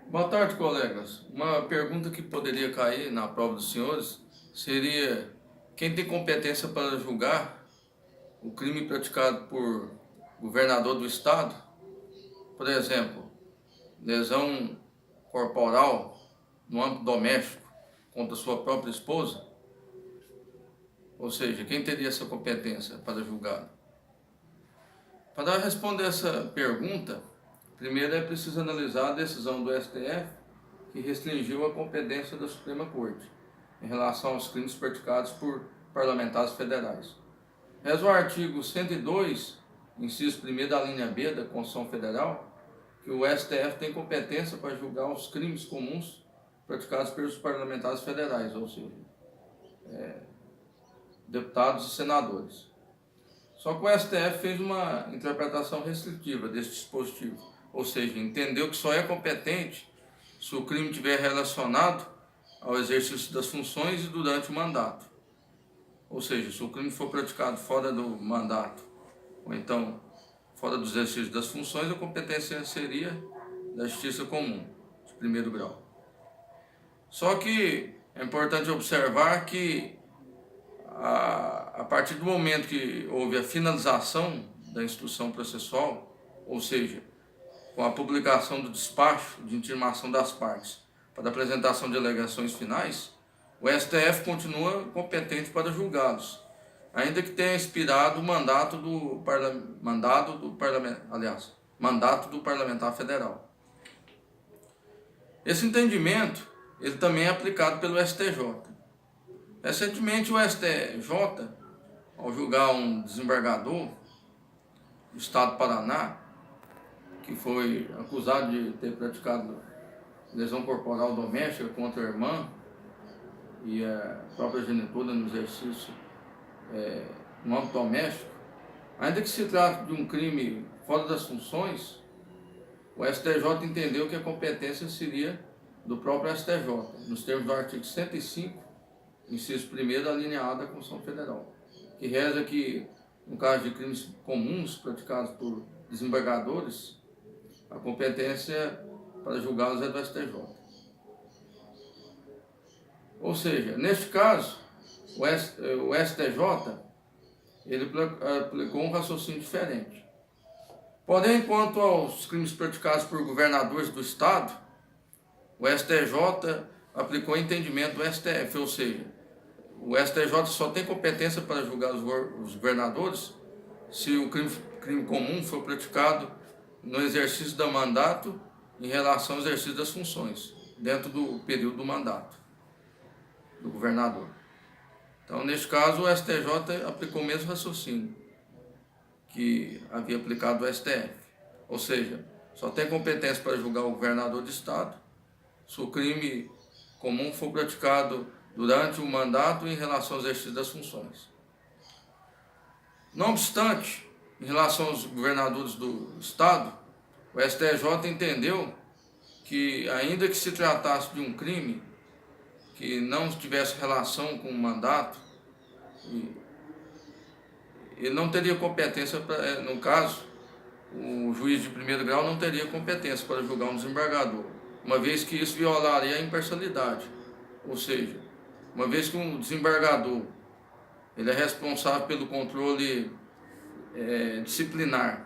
Boa tarde, colegas. Uma pergunta que poderia cair na prova dos senhores seria: quem tem competência para julgar o crime praticado por governador do estado? Por exemplo, lesão corporal no âmbito doméstico contra sua própria esposa? Ou seja, quem teria essa competência para julgar? Para responder essa pergunta, primeiro é preciso analisar a decisão do STF que restringiu a competência da Suprema Corte em relação aos crimes praticados por parlamentares federais. Reza o artigo 102, inciso 1º da linha B da Constituição Federal, que o STF tem competência para julgar os crimes comuns praticados pelos parlamentares federais, ou seja, deputados e senadores. Só que o STF fez uma interpretação restritiva desse dispositivo, ou seja, entendeu que só é competente se o crime estiver relacionado ao exercício das funções e durante o mandato. Ou seja, se o crime for praticado fora do mandato, ou então fora do exercício das funções, a competência seria da justiça comum, de primeiro grau. Só que é importante observar que a partir do momento que houve a finalização da instrução processual, ou seja, com a publicação do despacho de intimação das partes para a apresentação de alegações finais, o STF continua competente para julgá-los, ainda que tenha expirado o mandato do parlamentar federal. Esse entendimento ele também é aplicado pelo STJ. Recentemente o STJ, ao julgar um desembargador do estado do Paraná, que foi acusado de ter praticado lesão corporal doméstica contra a irmã e a própria genitora no exercício no âmbito doméstico, ainda que se trate de um crime fora das funções, o STJ entendeu que a competência seria do próprio STJ, nos termos do artigo 105, inciso 1º da linha A da Constituição Federal, que reza que, no caso de crimes comuns praticados por desembargadores, a competência para julgá-los é do STJ. Ou seja, neste caso, o STJ ele aplicou um raciocínio diferente. Porém, quanto aos crimes praticados por governadores do estado, o STJ aplicou o entendimento do STF, ou seja, o STJ só tem competência para julgar os governadores se o crime comum for praticado no exercício do mandato em relação ao exercício das funções, dentro do período do mandato do governador. Então, neste caso, o STJ aplicou o mesmo raciocínio que havia aplicado o STF. Ou seja, só tem competência para julgar o governador do estado se o crime comum for praticado durante o mandato em relação ao exercício das funções. Não obstante, em relação aos governadores do estado, o STJ entendeu que, ainda que se tratasse de um crime que não tivesse relação com o mandato, ele não teria competência, no caso, o juiz de primeiro grau não teria competência para julgar um desembargador, uma vez que isso violaria a imparcialidade. Ou seja, uma vez que um desembargador ele é responsável pelo controle disciplinar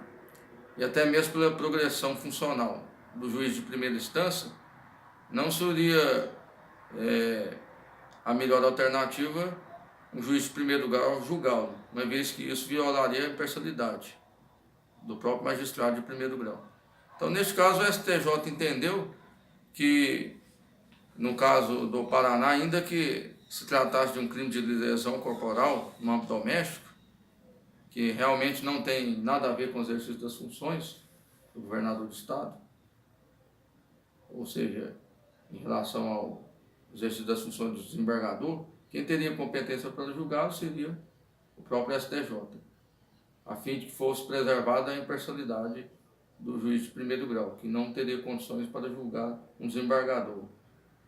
e até mesmo pela progressão funcional do juiz de primeira instância, não seria a melhor alternativa um juiz de primeiro grau julgá-lo, uma vez que isso violaria a imparcialidade do próprio magistrado de primeiro grau. Então, neste caso, o STJ entendeu que, no caso do Paraná, ainda que se tratasse de um crime de lesão corporal no âmbito doméstico, que realmente não tem nada a ver com o exercício das funções do governador do estado, ou seja, em relação ao exercício das funções do desembargador, quem teria competência para julgá-lo seria o próprio STJ, a fim de que fosse preservada a imparcialidade do juiz de primeiro grau, que não teria condições para julgar um desembargador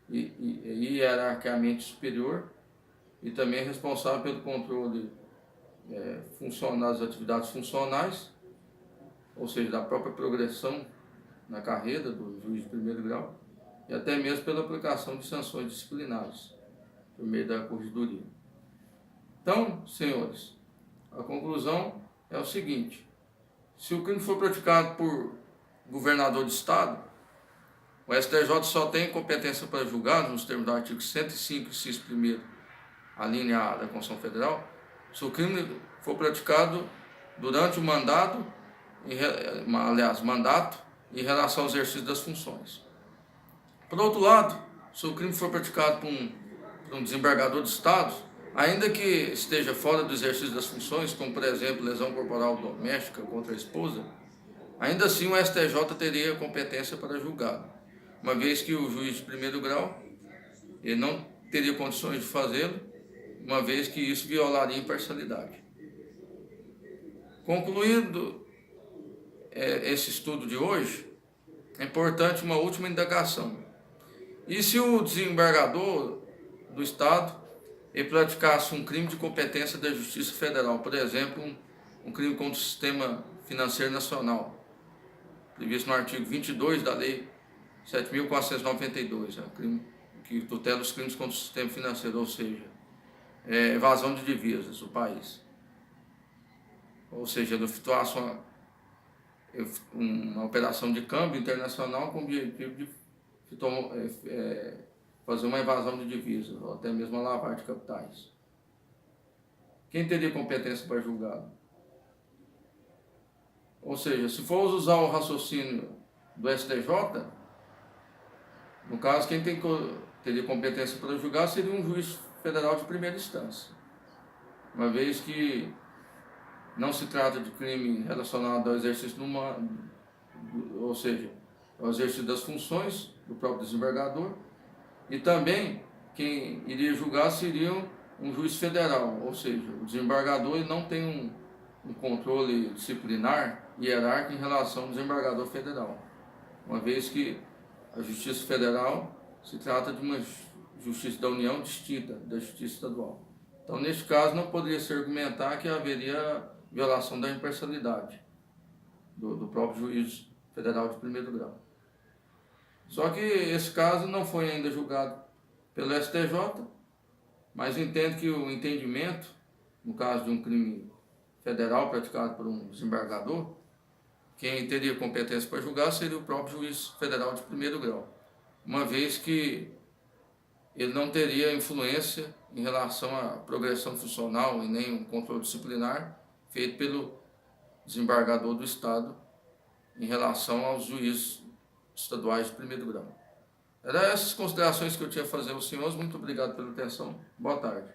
e hierarquicamente superior e também responsável pelo controle das atividades funcionais, ou seja, da própria progressão na carreira do juiz de primeiro grau e até mesmo pela aplicação de sanções disciplinares por meio da corregedoria. Então, senhores, a conclusão é o seguinte: se o crime for praticado por governador de estado, o STJ só tem competência para julgar, nos termos do artigo 105, inciso 1º, a linha A da Constituição Federal, se o crime for praticado durante o mandato, mandato em relação ao exercício das funções. Por outro lado, se o crime for praticado por um desembargador de estado, ainda que esteja fora do exercício das funções, como por exemplo lesão corporal doméstica contra a esposa, ainda assim o STJ teria competência para julgá-lo, uma vez que o juiz de primeiro grau ele não teria condições de fazê-lo, uma vez que isso violaria a imparcialidade. Concluindo esse estudo de hoje, é importante uma última indagação. E se o desembargador do estado ele praticasse um crime de competência da Justiça Federal, por exemplo, um crime contra o sistema financeiro nacional, previsto no artigo 22 da Lei 7.492, crime que tutela os crimes contra o sistema financeiro, ou seja, evasão de divisas do país. Ou seja, ele efetuasse uma operação de câmbio internacional com o objetivo de fazer uma evasão de divisas, ou até mesmo uma lavagem de capitais. Quem teria competência para julgá-lo? Ou seja, se for usar o raciocínio do STJ, no caso, quem teria competência para julgar seria um juiz federal de primeira instância, uma vez que não se trata de crime relacionado ao exercício ou seja, ao exercício das funções do próprio desembargador, e também quem iria julgar seria um juiz federal, ou seja, o desembargador ele não tem um controle disciplinar hierárquico em relação ao desembargador federal, uma vez que a Justiça Federal se trata de uma justiça da União distinta da Justiça Estadual. Então, neste caso, não poderia se argumentar que haveria violação da imparcialidade do próprio juiz federal de primeiro grau. Só que esse caso não foi ainda julgado pelo STJ, mas entendo que o entendimento, no caso de um crime federal praticado por um desembargador, quem teria competência para julgar seria o próprio juiz federal de primeiro grau, uma vez que ele não teria influência em relação à progressão funcional e nem um controle disciplinar feito pelo desembargador do Estado em relação aos juízes estaduais de primeiro grau. Eram essas considerações que eu tinha a fazer aos senhores. Muito obrigado pela atenção. Boa tarde.